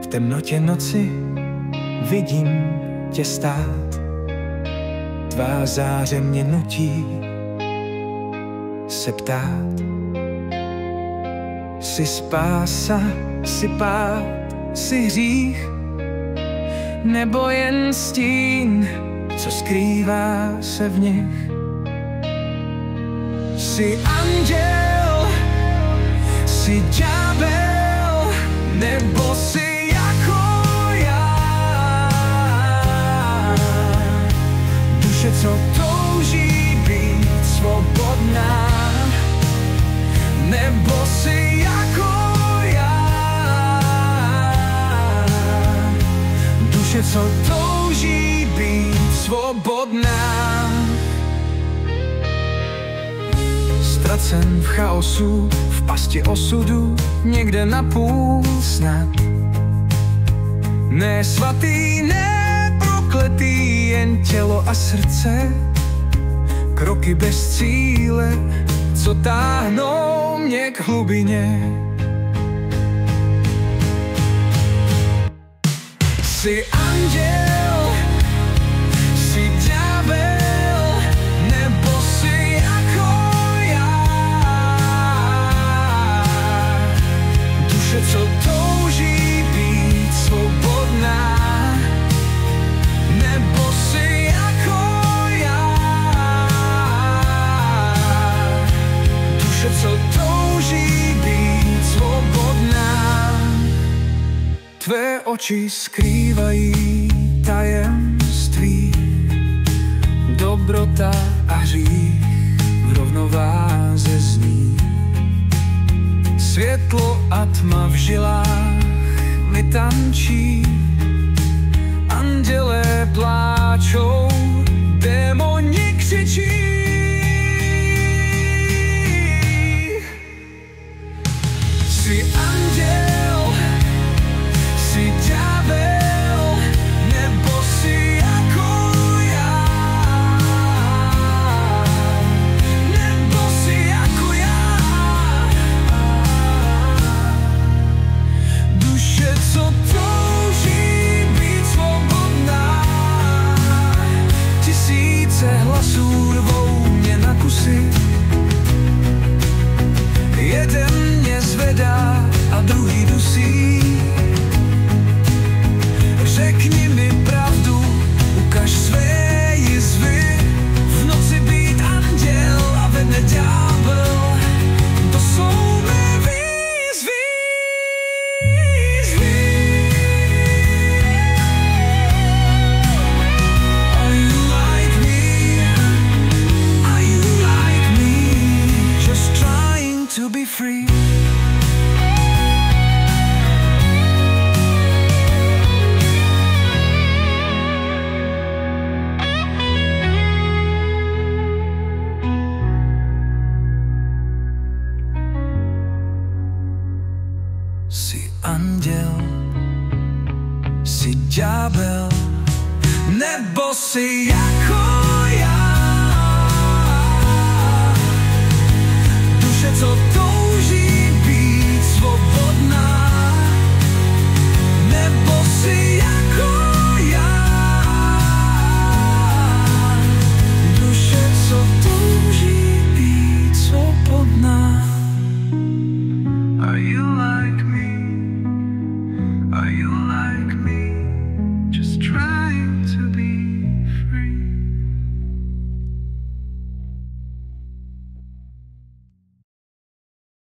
V temnotě noci vidím tě stát. Tvá záře mě nutí se ptát. Jsi spása, jsi pád, jsi hřích, nebo jen stín, co skrývá se v nich. Jsi anděl, jsi ďábel, nebo jsi jako já. Duše, co touží být svobodná, nebo jsi jako já. Duše, co touží být svobodná. Ztracen v chaosu, v pasti osudu, někde napůl snad. Ne svatý, ne prokletý, jen tělo a srdce. Kroky bez cíle, co táhnou mě k hlubině. Jsi anděl, jsi ďábel, nebo jsi jako já. Duše, co touží být svobodná, nebo jsi jako já. Duše, co touží být svobodná. Tvé oči skrývají tajemství, dobrota a hřích v rovnováze zní. Světlo a tma v žilách mi tančí, andělé pláčou, démoni křičí. Jsi anděl, jsi ďábel, nebo jsi jako já. Nebo jsi jako já. Duše, co touží být svobodná, tisíce hlasů rvou mě na kusy. Jeden mě zvedá a druhý dusí. Řekni mi pravdu, ukaž své jizvy. V noci být anděl a ve dne ďábel, to jsou mé výzvy. Are you like me? Are you like me? Just trying to be free. Jsi anděl, jsi ďábel, nebo jsi jako já. Duše, co touží být svobodná, nebo jsi jako já. Duše, co touží být svobodná. Are you like me? Are you like me? Just try.